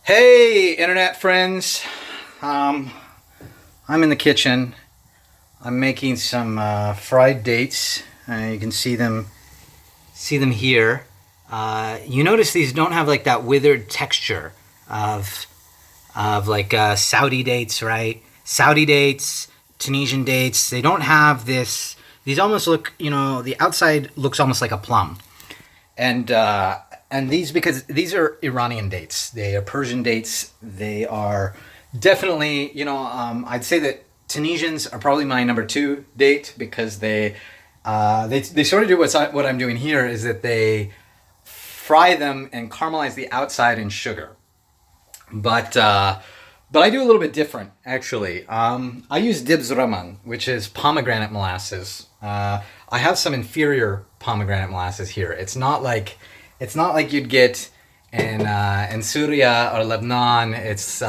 Hey, internet friends. Um, I'm in the kitchen. I'm making some fried dates. You can see them here. You notice these don't have like that withered texture of like Saudi dates, right? Saudi dates, Tunisian dates. They don't have this. These almost look, the outside looks almost like a plum. and and these, because these are Iranian dates, they are Persian dates. They are definitely, I'd say that Tunisians are probably my number two date, because they sort of do what I'm doing here, is that they fry them and caramelize the outside in sugar. But I do a little bit different, actually. I use Dibs Raman, which is pomegranate molasses. I have some inferior pomegranate molasses here. It's not like you'd get in Syria or Lebanon. It's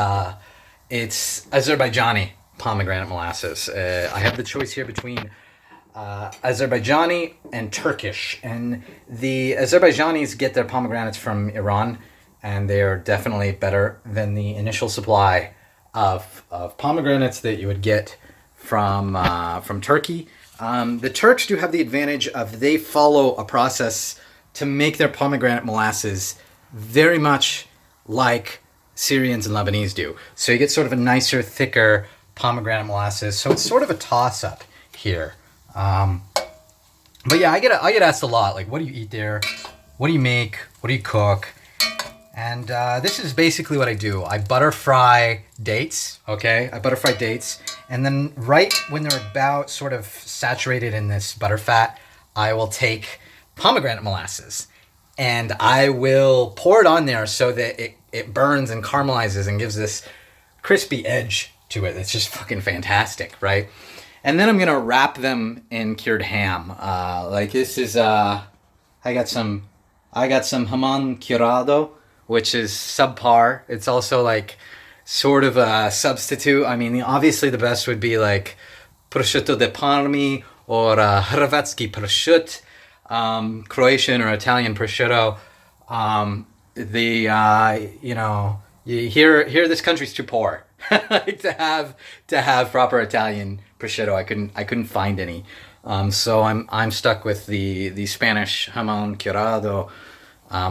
Azerbaijani pomegranate molasses. I have the choice here between Azerbaijani and Turkish, and the Azerbaijanis get their pomegranates from Iran, and they are definitely better than the initial supply of pomegranates that you would get from Turkey. The Turks do have the advantage of, they follow a process to make their pomegranate molasses very much like Syrians and Lebanese do. So you get sort of a nicer, thicker pomegranate molasses. So it's sort of a toss-up here. But yeah, I get asked a lot, like, what do you eat there? What do you make? What do you cook? And this is basically what I do. I butter fry dates, okay? I butter fry dates. And then right when they're about sort of saturated in this butter fat, I will take pomegranate molasses and I will pour it on there so that it burns and caramelizes and gives this crispy edge to it. It's just fucking fantastic, right? And then I'm gonna wrap them in cured ham. Like this is, I got some jamon curado, which is subpar. It's also like sort of a substitute. I mean, obviously the best would be like prosciutto de Parma or Hrvatski prosciutto, Croatian or Italian prosciutto. Here this country's too poor like to have proper Italian prosciutto. I couldn't find any. So I'm stuck with the Spanish jamon curado.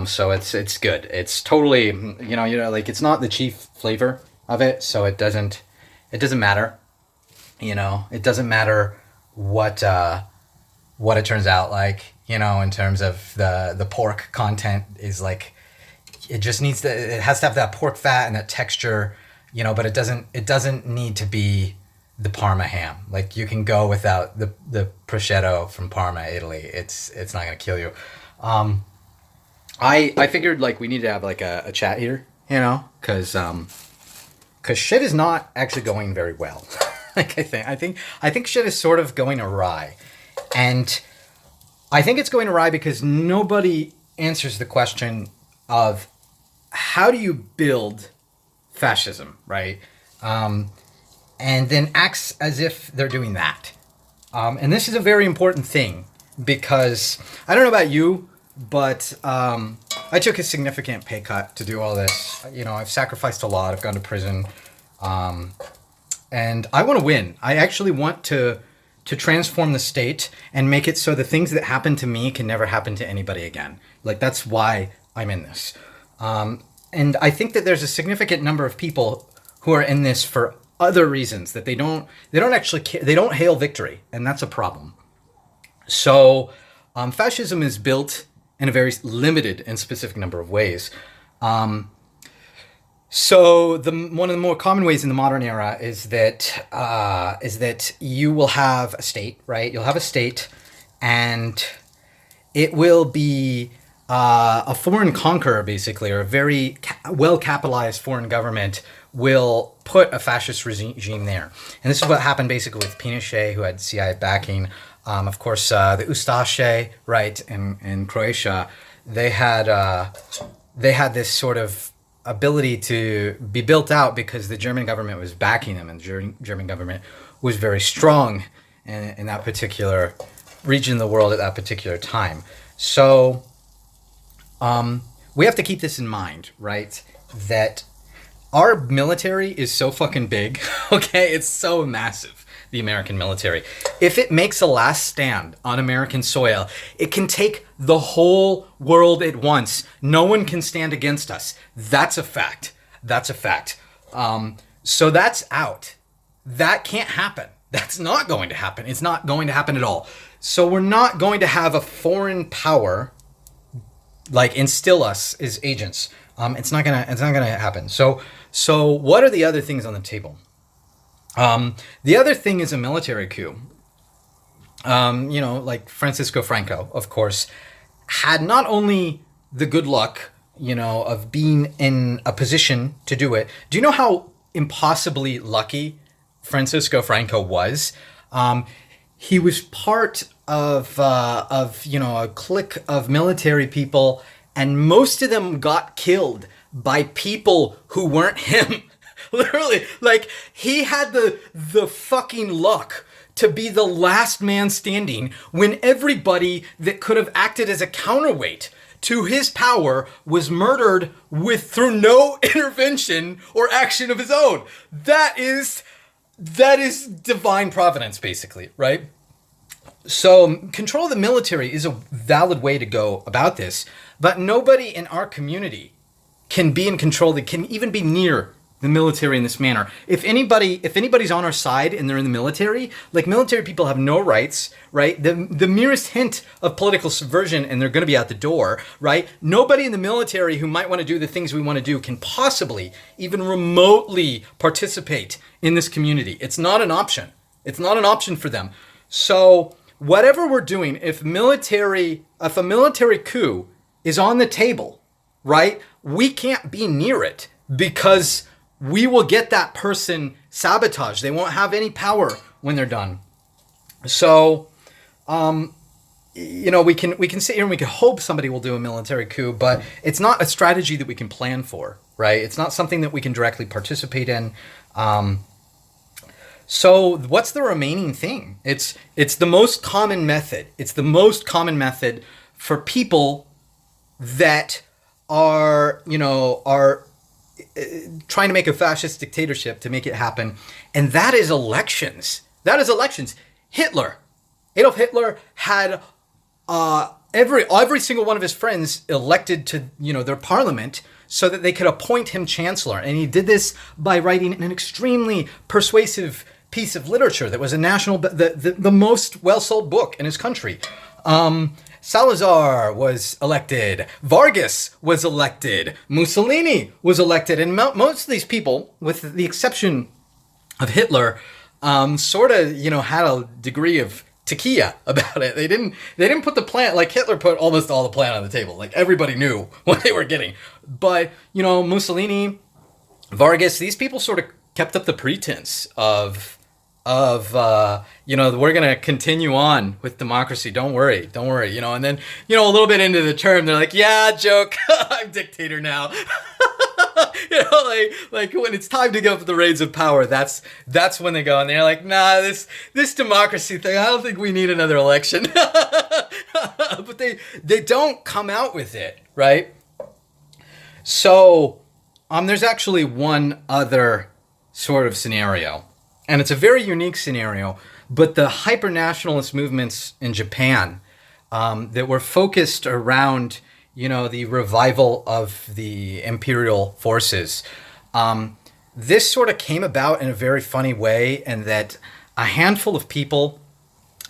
So it's good. It's totally, like, it's not the chief flavor of it, so it doesn't matter. It doesn't matter what it turns out like, in terms of the pork content is like, it has to have that pork fat and that texture, but it doesn't need to be the Parma ham. Like, you can go without the prosciutto from Parma, Italy. It's not going to kill you. I figured, like, we need to have like a chat here, because shit is not actually going very well. Like, I think shit is sort of going awry, and I think it's going awry because nobody answers the question of how do you build fascism, right? And then acts as if they're doing that. And this is a very important thing, because I don't know about you, but I took a significant pay cut to do all this. I've sacrificed a lot. I've gone to prison. And I want to win. I actually want to transform the state and make it so the things that happen to me can never happen to anybody again. Like, that's why I'm in this. And I think that there's a significant number of people who are in this for other reasons, that they don't actually care. They don't hail victory, and that's a problem. So fascism is built in a very limited and specific number of ways. So one of the more common ways in the modern era is that you will have a state, right? You'll have a state, and it will be a foreign conqueror, basically, or a very well-capitalized foreign government will put a fascist regime there. And this is what happened basically with Pinochet, who had CIA backing. Of course, the Ustaše, right, in Croatia, they had this sort of ability to be built out because the German government was backing them, and the German government was very strong in that particular region of the world at that particular time. So we have to keep this in mind, right? That our military is so fucking big, okay? It's so massive, the American military. If it makes a last stand on American soil, it can take the whole world at once. No one can stand against us. That's a fact. That's a fact. So that's out. That can't happen. That's not going to happen. It's not going to happen at all. So we're not going to have a foreign power like instill us as agents. It's not gonna happen. So what are the other things on the table? The other thing is a military coup. Like Francisco Franco, of course, had not only the good luck, of being in a position to do it. Do you know how impossibly lucky Francisco Franco was? He was part of a clique of military people, and most of them got killed by people who weren't him. Literally, like, he had the fucking luck to be the last man standing when everybody that could have acted as a counterweight to his power was murdered through no intervention or action of his own. That is divine providence, basically, right? So control of the military is a valid way to go about this, but nobody in our community can be in control, that can even be near the military in this manner. If anybody's on our side and they're in the military, like, military people have no rights, right? The merest hint of political subversion and they're going to be out the door, right? Nobody in the military who might want to do the things we want to do can possibly even remotely participate in this community. It's not an option. It's not an option for them. So whatever we're doing, if a military coup is on the table, right, we can't be near it, because we will get that person sabotaged. They won't have any power when they're done. So, we can sit here and we can hope somebody will do a military coup, but it's not a strategy that we can plan for, right? It's not something that we can directly participate in. So what's the remaining thing? It's the most common method. It's the most common method for people that are trying to make a fascist dictatorship, to make it happen. And that is elections. Adolf Hitler had every single one of his friends elected to, their parliament, so that they could appoint him chancellor. And he did this by writing an extremely persuasive piece of literature that was a national, the most well-sold book in his country. Salazar was elected. Vargas was elected. Mussolini was elected. And most of these people, with the exception of Hitler, sort of, had a degree of tequila about it. They didn't put the plan, like Hitler put almost all the plan on the table. Like, everybody knew what they were getting. But, Mussolini, Vargas, these people sort of kept up the pretense of we're going to continue on with democracy. Don't worry. And then, a little bit into the term, they're like, yeah, joke. I'm dictator now. Like when it's time to go for the reins of power, that's when they go, and they're like, nah, this democracy thing, I don't think we need another election. But they don't come out with it, right? So, there's actually one other sort of scenario. And it's a very unique scenario, but the hyper-nationalist movements in Japan that were focused around, the revival of the imperial forces, this sort of came about in a very funny way, and that a handful of people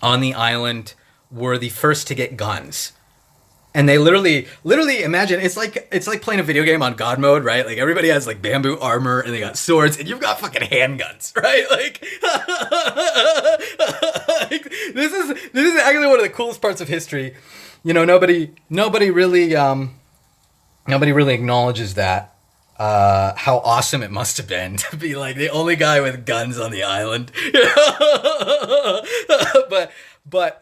on the island were the first to get guns. And they literally imagine, it's like playing a video game on God mode, right? Like, everybody has like bamboo armor and they got swords, and you've got fucking handguns, right? Like, this is actually one of the coolest parts of history. Nobody really acknowledges that, how awesome it must have been to be like the only guy with guns on the island. But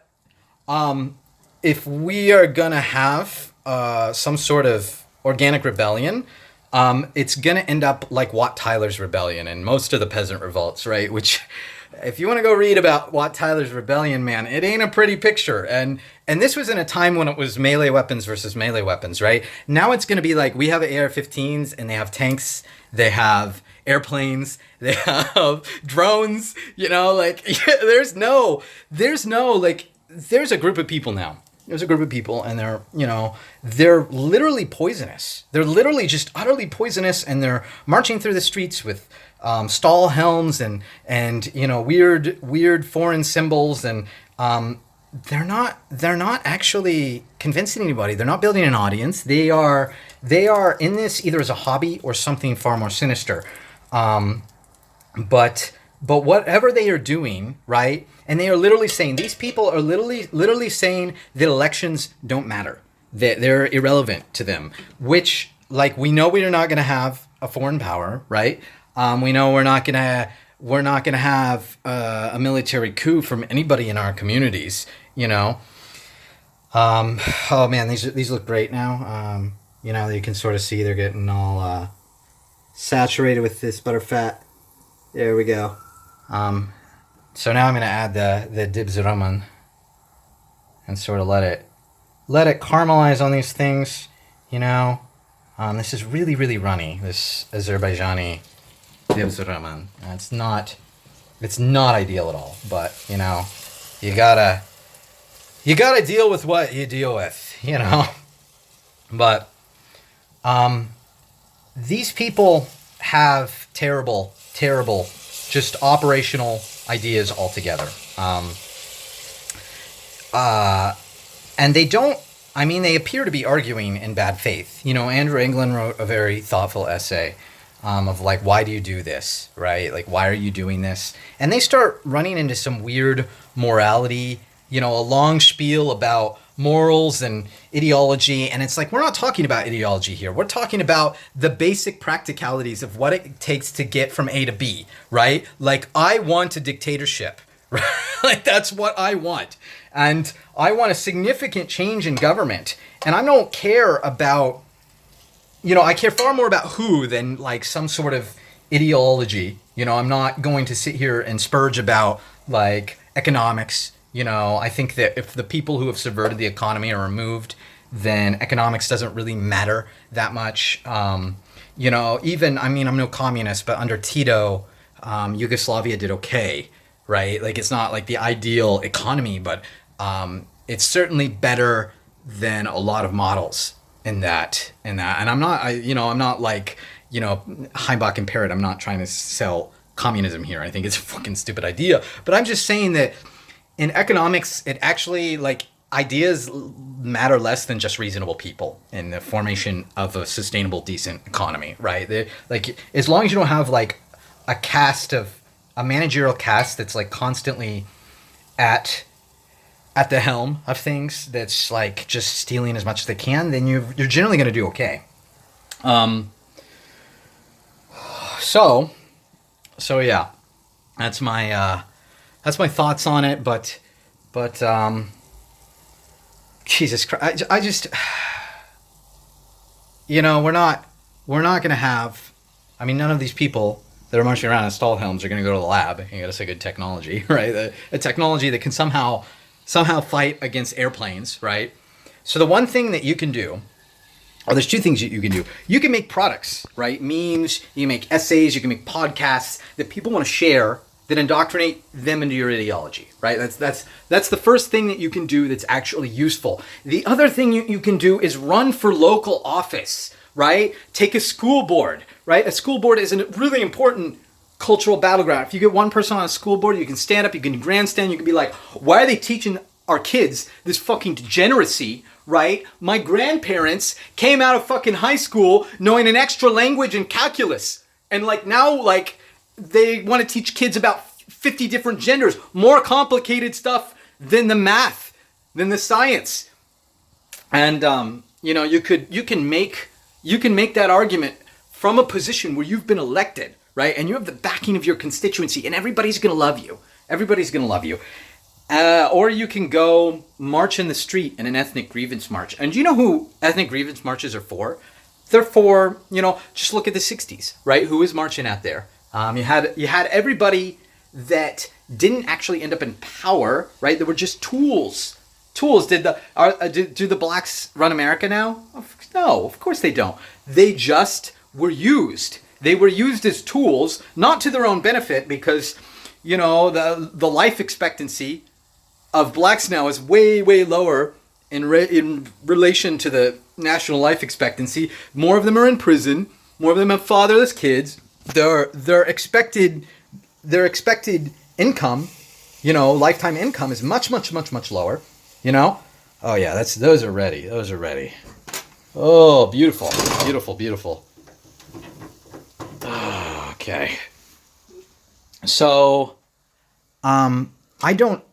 if we are gonna have some sort of organic rebellion, it's gonna end up like Wat Tyler's rebellion and most of the peasant revolts, right? Which if you want to go read about Wat Tyler's rebellion, man, it ain't a pretty picture. And this was in a time when it was melee weapons versus melee weapons, right? Now it's going to be like we have AR-15s and they have tanks, they have airplanes, they have drones, like there's a group of people now. There's a group of people and they're literally poisonous. They're literally just utterly poisonous, and they're marching through the streets with stall helms and weird foreign symbols, and they're not actually convincing anybody. They're not building an audience. They are in this either as a hobby or something far more sinister. But whatever they are doing, right? And they are literally saying, these people are literally saying that elections don't matter. That they're irrelevant to them, which, like, we know we are not going to have a foreign power, right? We know we're not going to have a military coup from anybody in our communities, Oh man, these look great now. You can sort of see they're getting all saturated with this butterfat. There we go. So now I'm going to add the dibs ramen and sort of let it caramelize on these things, This is really, really runny, this Azerbaijani dibs ramen. It's not ideal at all, but, you gotta deal with what you deal with, But, these people have terrible, just operational ideas altogether. And they appear to be arguing in bad faith. Andrew England wrote a very thoughtful essay of like, why do you do this, right? Like, why are you doing this? And they start running into some weird morality, a long spiel about morals and ideology. And it's like, we're not talking about ideology here. We're talking about the basic practicalities of what it takes to get from A to B, right? Like, I want a dictatorship, right? Like, that's what I want. And I want a significant change in government. And I don't care about, I care far more about who than like some sort of ideology. I'm not going to sit here and spurge about like economics. I think that if the people who have subverted the economy are removed, then economics doesn't really matter that much. I'm no communist, but under Tito, Yugoslavia did okay, right? Like, it's not like the ideal economy, but it's certainly better than a lot of models in that. And I'm not like, Heimbach and Parrott, I'm not trying to sell communism here. I think it's a fucking stupid idea, but I'm just saying that in economics, it actually, like, ideas matter less than just reasonable people in the formation of a sustainable, decent economy, right? Like, as long as you don't have like a managerial cast that's like constantly at the helm of things, that's like just stealing as much as they can, then you're generally going to do okay. So yeah, that's my thoughts on it. But Jesus Christ, I just, we're not going to have, none of these people that are marching around in stall helms are going to go to the lab and get us a good technology, right? A technology that can somehow fight against airplanes, right? So the one thing that you can do, or there's two things that you can do. You can make products, right? Memes, you can make essays, you can make podcasts that people want to share that indoctrinate them into your ideology, right? That's the first thing that you can do that's actually useful. The other thing you can do is run for local office, right? Take a school board, right? A school board is a really important cultural battleground. If you get one person on a school board, you can stand up, you can grandstand, you can be like, why are they teaching our kids this fucking degeneracy, right? My grandparents came out of fucking high school knowing an extra language and calculus. And like now, like, they want to teach kids about 50 different genders, more complicated stuff than the math, than the science. And, you can make that argument from a position where you've been elected, right? And you have the backing of your constituency, and everybody's going to love you. Everybody's going to love you. Or you can go march in the street in an ethnic grievance march. And do you know who ethnic grievance marches are for? They're for, just look at the 60s, right? Who was marching out there? You had everybody that didn't actually end up in power, right? They were just tools. Tools. Do the blacks run America now? No, of course they don't. They just were used. They were used as tools, not to their own benefit, because, you know, the life expectancy of blacks now is way, way lower in relation to the national life expectancy. More of them are in prison. More of them have fatherless kids. Their expected income, you know, lifetime income is much, much, much, much lower. You know? Oh yeah, those are ready. Those are ready. Oh, beautiful. Beautiful, beautiful. Okay. So, I don't...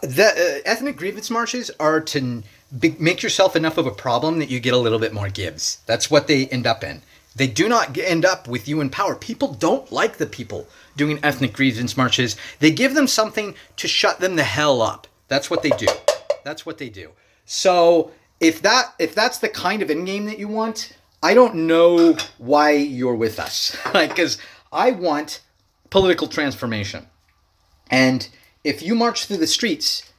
ethnic grievance marches are to make yourself enough of a problem that you get a little bit more gives. That's what they end up in. They do not end up with you in power. People don't like the people doing ethnic grievance marches. They give them something to shut them the hell up. That's what they do. That's what they do. So if that's the kind of endgame that you want, I don't know why you're with us. Like, because I want political transformation. And if you march through the streets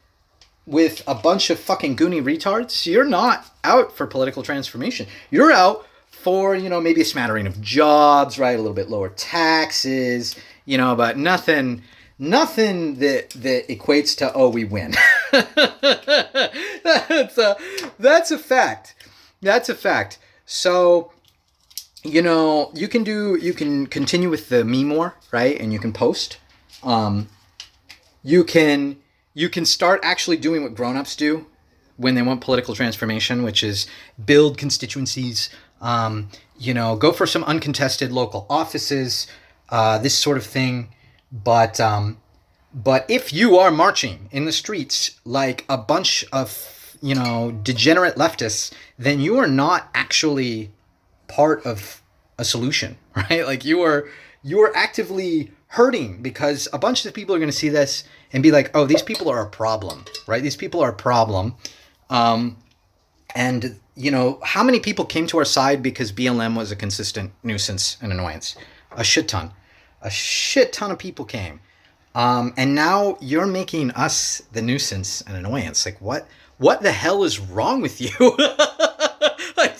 with a bunch of fucking goony retards, you're not out for political transformation. You're out for, you know, maybe a smattering of jobs, right? A little bit lower taxes, you know, but nothing that equates to, oh, we win. That's a fact. That's a fact. So, you know, you can continue with the meme war, right? And you can post. You can start actually doing what grown-ups do when they want political transformation, which is build constituencies, you know, go for some uncontested local offices, this sort of thing. But if you are marching in the streets like a bunch of, you know, degenerate leftists, then you are not actually part of a solution, right? Like you are actively hurting, because a bunch of people are going to see this and be like, oh, these people are a problem, right? These people are a problem. And, you know, how many people came to our side because BLM was a consistent nuisance and annoyance? A shit ton. A shit ton of people came. And now you're making us the nuisance and annoyance. Like, what the hell is wrong with you? Like,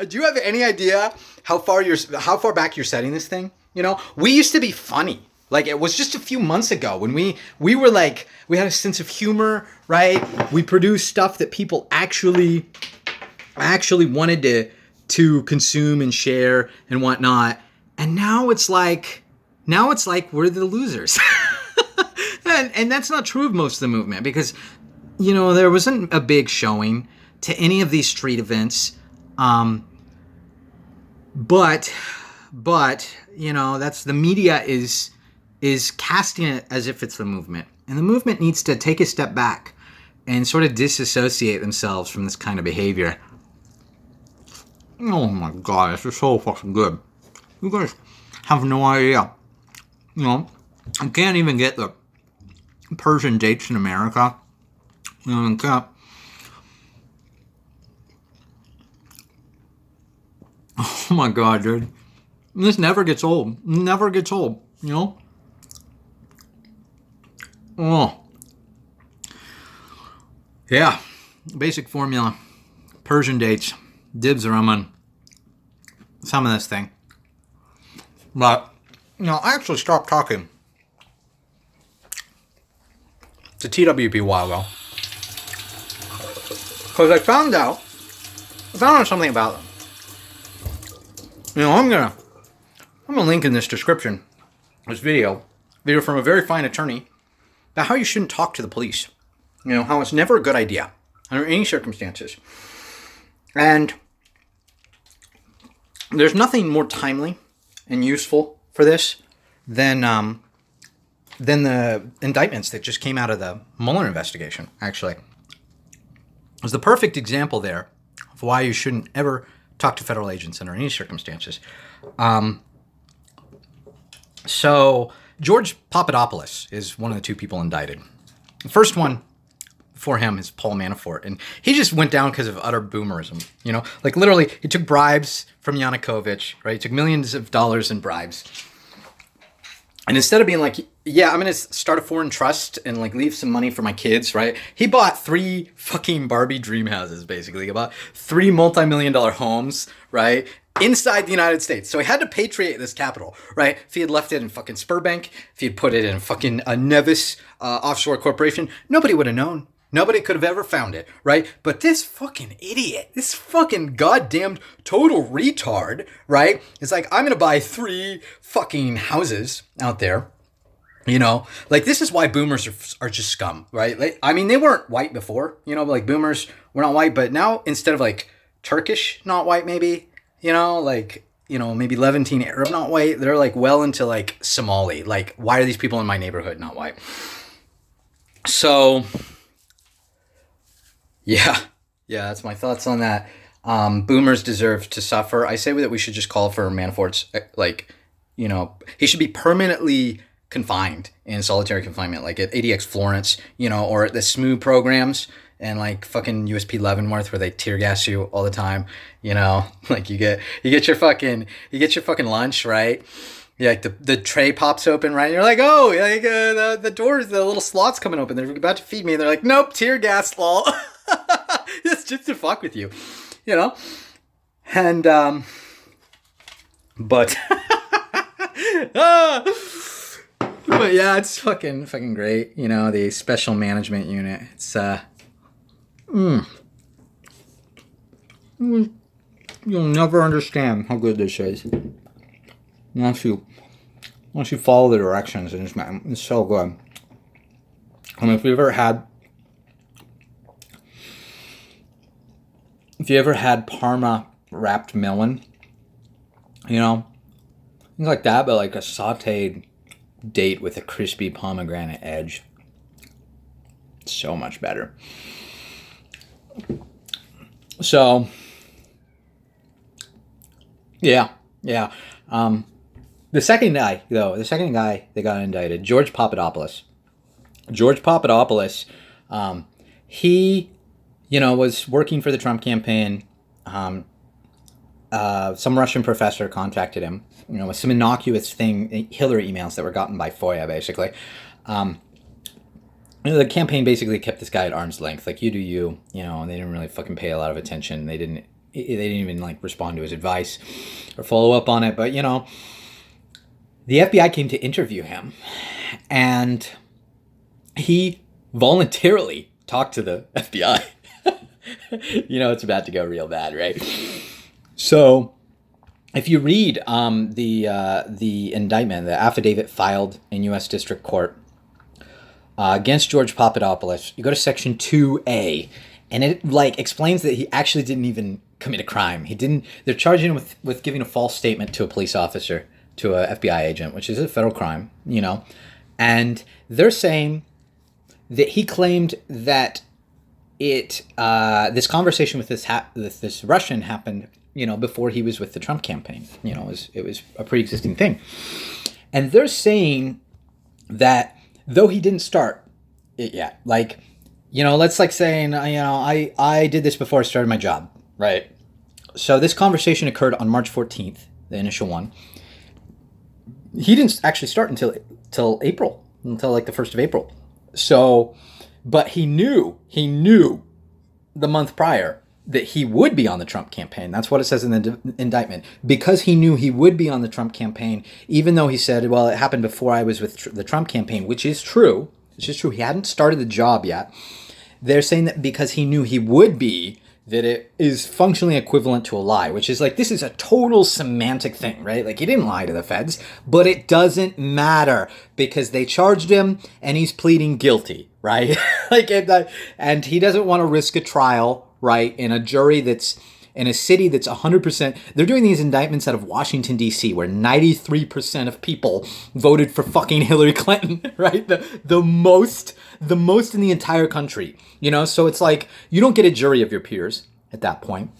do you have any idea how far back you're setting this thing? You know, we used to be funny. Like, it was just a few months ago when we were like, we had a sense of humor, right? We produced stuff that people actually wanted to consume and share and whatnot. And now it's like we're the losers. and that's not true of most of the movement, because, you know, there wasn't a big showing to any of these street events. But you know, that's the media is casting it as if it's the movement. And the movement needs to take a step back and sort of disassociate themselves from this kind of behavior. Oh my God, this is so fucking good. You guys have no idea. You know, I can't even get the Persian dates in America. You know, I can't. Oh my God, dude. This never gets old. Never gets old, you know? Oh. Yeah. Basic formula. Persian dates. Dibs are on some of this thing. But, you know, I actually stopped talking to TWP a while ago, because I found out something about them. You know, I'm gonna link in this description, this video from a very fine attorney about how you shouldn't talk to the police. You know, how it's never a good idea under any circumstances. And there's nothing more timely and useful for this than the indictments that just came out of the Mueller investigation, actually. It was the perfect example there of why you shouldn't ever talk to federal agents under any circumstances. So George Papadopoulos is one of the two people indicted. The first one for him is Paul Manafort, and he just went down because of utter boomerism. You know, like literally, he took bribes from Yanukovych, right? He took millions of dollars in bribes. And instead of being like, yeah, I'm going to start a foreign trust and like leave some money for my kids, right? He bought 3 fucking Barbie dream houses, basically. He bought 3 multi-million-dollar homes, right? Inside the United States. So he had to patriate this capital, right? If he had left it in fucking Spurbank, if he had put it in fucking a Nevis offshore corporation, nobody would have known. Nobody could have ever found it, right? But this fucking idiot, this fucking goddamned total retard, right? It's like, I'm going to buy 3 fucking houses out there. You know, like this is why boomers are just scum, right? Like, I mean, they weren't white before, you know, like boomers were not white, but now instead of like Turkish, not white, maybe, you know, like, you know, maybe Levantine Arab, not white. They're like well into like Somali. Like, why are these people in my neighborhood not white? So... Yeah, that's my thoughts on that. Boomers deserve to suffer. I say that we should just call for Manafort's, like, you know, he should be permanently confined in solitary confinement, like at ADX Florence, you know, or at the SMU programs and like fucking USP Leavenworth where they tear gas you all the time, you know, like you get your fucking lunch, right? Yeah, like the tray pops open, right? And you're like, oh, like the doors, the little slots coming open. They're about to feed me. And they're like, nope, tear gas, lol. It's just to fuck with you, you know? And, but, but yeah, it's fucking great. You know, the special management unit. It's, you'll never understand how good this is. Once you follow the directions, and it's so good. I mean, if you ever had Parma wrapped melon, you know, things like that, but like a sauteed date with a crispy pomegranate edge, so much better. So, yeah. The second guy that got indicted, George Papadopoulos. He, you know, was working for the Trump campaign. Some Russian professor contacted him, you know, with some innocuous Hillary emails that were gotten by FOIA, basically. The campaign basically kept this guy at arm's length, like, you do you know, and they didn't really fucking pay a lot of attention. They didn't even like respond to his advice or follow up on it. But, you know, the FBI came to interview him, and he voluntarily talked to the FBI. You know, it's about to go real bad, right? So if you read the indictment, the affidavit filed in U.S. District Court against George Papadopoulos, you go to Section 2A, and it like explains that he actually didn't even commit a crime. They're charging him with giving a false statement to a police officer, to a FBI agent, which is a federal crime, you know. And they're saying that he claimed that this conversation with this Russian happened, you know, before he was with the Trump campaign. You know, it was a pre-existing thing. And they're saying that though he didn't start it yet, like, you know, let's like saying, you know, I did this before I started my job, right? So this conversation occurred on March 14th, the initial one. He didn't actually start until April, until like the 1st of April. So, but he knew the month prior that he would be on the Trump campaign. That's what it says in the indictment. Because he knew he would be on the Trump campaign, even though he said, well, it happened before I was with the Trump campaign, which is true. It's just true. He hadn't started the job yet. They're saying that because he knew he would be, that it is functionally equivalent to a lie, which is like, this is a total semantic thing, right? Like, he didn't lie to the feds, but it doesn't matter because they charged him and he's pleading guilty, right? And he doesn't want to risk a trial, right? In a jury that's in a city that's 100%, they're doing these indictments out of Washington, D.C., where 93% of people voted for fucking Hillary Clinton, right? The most in the entire country, you know? So it's like, you don't get a jury of your peers at that point.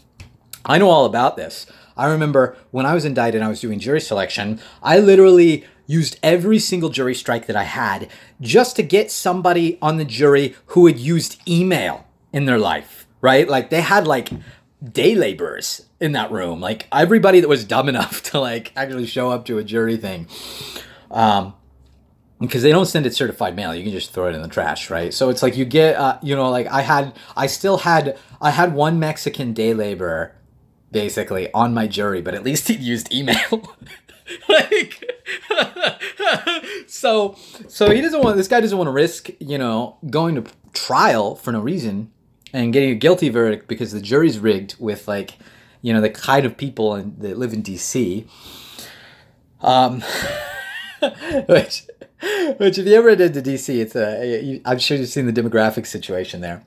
I know all about this. I remember when I was indicted and I was doing jury selection, I literally used every single jury strike that I had just to get somebody on the jury who had used email in their life, right? Like, they had like day laborers in that room, like everybody that was dumb enough to like actually show up to a jury thing. because they don't send it certified mail. You can just throw it in the trash, right? So it's like you get, like I had one Mexican day laborer basically on my jury, but at least he used email. Like, so this guy doesn't want to risk, going to trial for no reason and getting a guilty verdict because the jury's rigged with like, the kind of people that live in DC. Which if you ever did to DC, I'm sure you've seen the demographic situation there.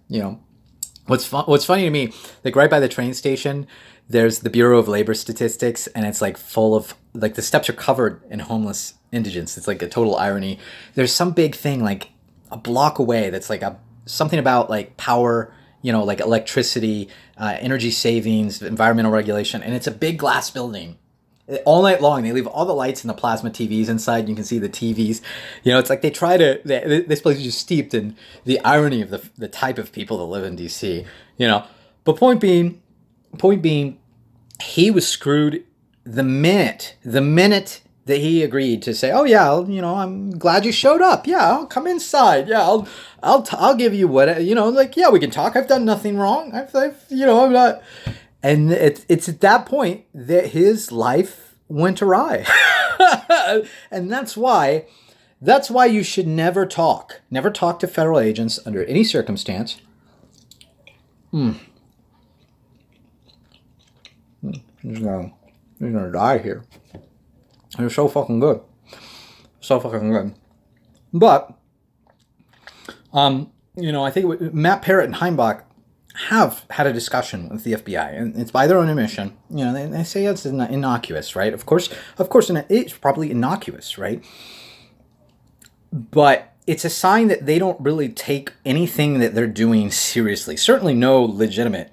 What's funny to me, like right by the train station, there's the Bureau of Labor Statistics, and it's like full of like the steps are covered in homeless indigents. It's like a total irony. There's some big thing like a block away that's like something about like power, like electricity, energy savings, environmental regulation, and it's a big glass building. All night long, they leave all the lights and the plasma TVs inside. You can see the TVs. It's like this place is just steeped in the irony of the type of people that live in DC. But point being, he was screwed the minute that he agreed to say, "Oh yeah, I'm glad you showed up. Yeah, I'll come inside. Yeah, I'll give you what yeah, we can talk. I've done nothing wrong. I'm not." And it's at that point that his life went awry. And that's why you should never talk to federal agents under any circumstance. He's gonna die here. They're so fucking good. But, I think Matt Parrott and Heimbach have had a discussion with the FBI, and it's by their own admission. They say it's innocuous, right? Of course, it's probably innocuous, right? But it's a sign that they don't really take anything that they're doing seriously. Certainly no legitimate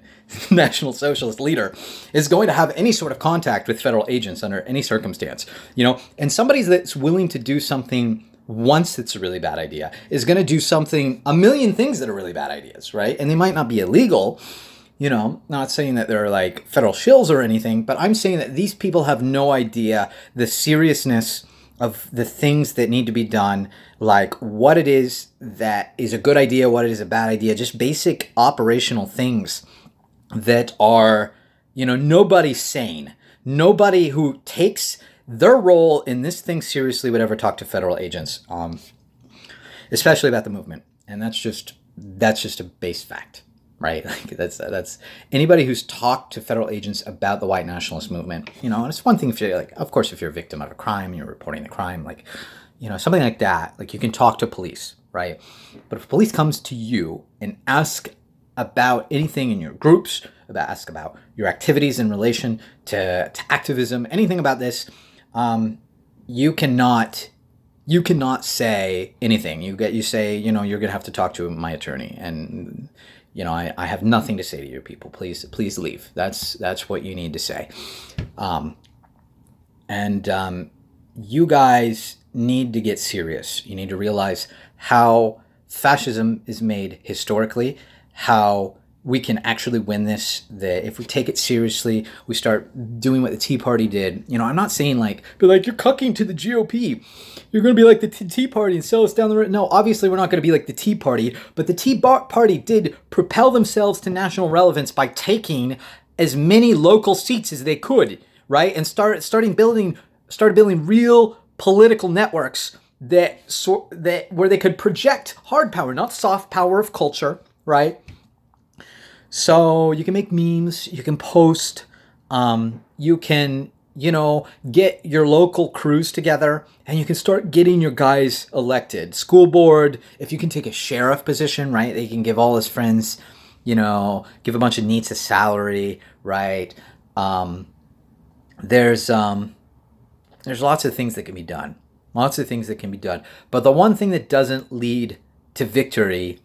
National Socialist leader is going to have any sort of contact with federal agents under any circumstance, and somebody that's willing to do something once it's a really bad idea is going to do a million things that are really bad ideas, right? And they might not be illegal, not saying that they're like federal shills or anything, but I'm saying that these people have no idea the seriousness of the things that need to be done, like what it is that is a good idea, what it is a bad idea, just basic operational things that are, nobody's sane. Nobody who takes their role in this thing seriously would ever talk to federal agents, especially about the movement. And that's just a base fact, right? Like that's anybody who's talked to federal agents about the white nationalist movement, and it's one thing if you're like, of course, if you're a victim of a crime, you're reporting the crime, like, something like that, like you can talk to police, right? But if police comes to you and ask about anything in your groups, ask about your activities in relation to activism, anything about this, you cannot say anything. You say, you're going to have to talk to my attorney, and I have nothing to say to you people. Please leave. That's what you need to say. You guys need to get serious. You need to realize how fascism is made historically, how we can actually win this, that if we take it seriously, we start doing what the Tea Party did. I'm not saying be like, you're cucking to the GOP. You're going to be like the Tea Party and sell us down the road. No, obviously we're not going to be like the Tea Party, but the Tea Party did propel themselves to national relevance by taking as many local seats as they could, right? And started building real political networks that where they could project hard power, not soft power of culture, right? So you can make memes, you can post, you can, get your local crews together, and you can start getting your guys elected. School board, if you can take a sheriff position, right, they can give all his friends, give a bunch of neats a salary, right? There's lots of things that can be done. But the one thing that doesn't lead to victory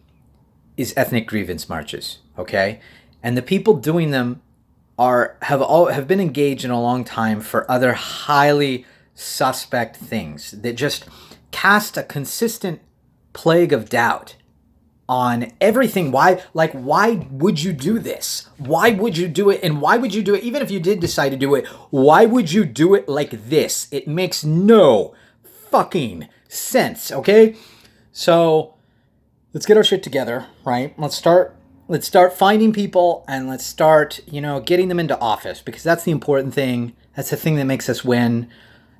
is ethnic grievance marches, okay? And the people doing them have been engaged in a long time for other highly suspect things that just cast a consistent plague of doubt on everything. Why would you do this? Why would you do it? And why would you do it? Even if you did decide to do it, why would you do it like this? It makes no fucking sense, okay? So let's get our shit together, right? Let's start finding people, and let's start, getting them into office, because that's the important thing. That's the thing that makes us win.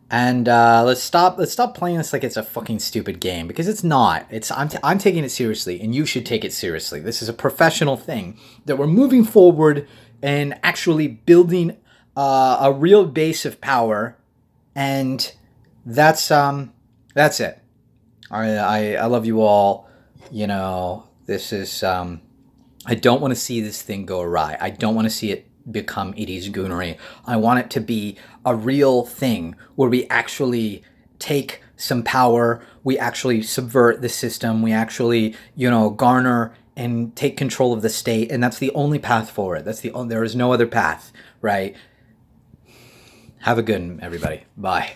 And let's stop playing this like it's a fucking stupid game, because it's not. I'm taking it seriously, and you should take it seriously. This is a professional thing that we're moving forward and actually building a real base of power, and that's it. I love you all. This is I don't want to see this thing go awry. I don't want to see it become Edie's goonery. I want it to be a real thing where we actually take some power, we actually subvert the system, we actually, garner and take control of the state, and that's the only path forward. There is no other path, right? Have a good one, everybody. Bye.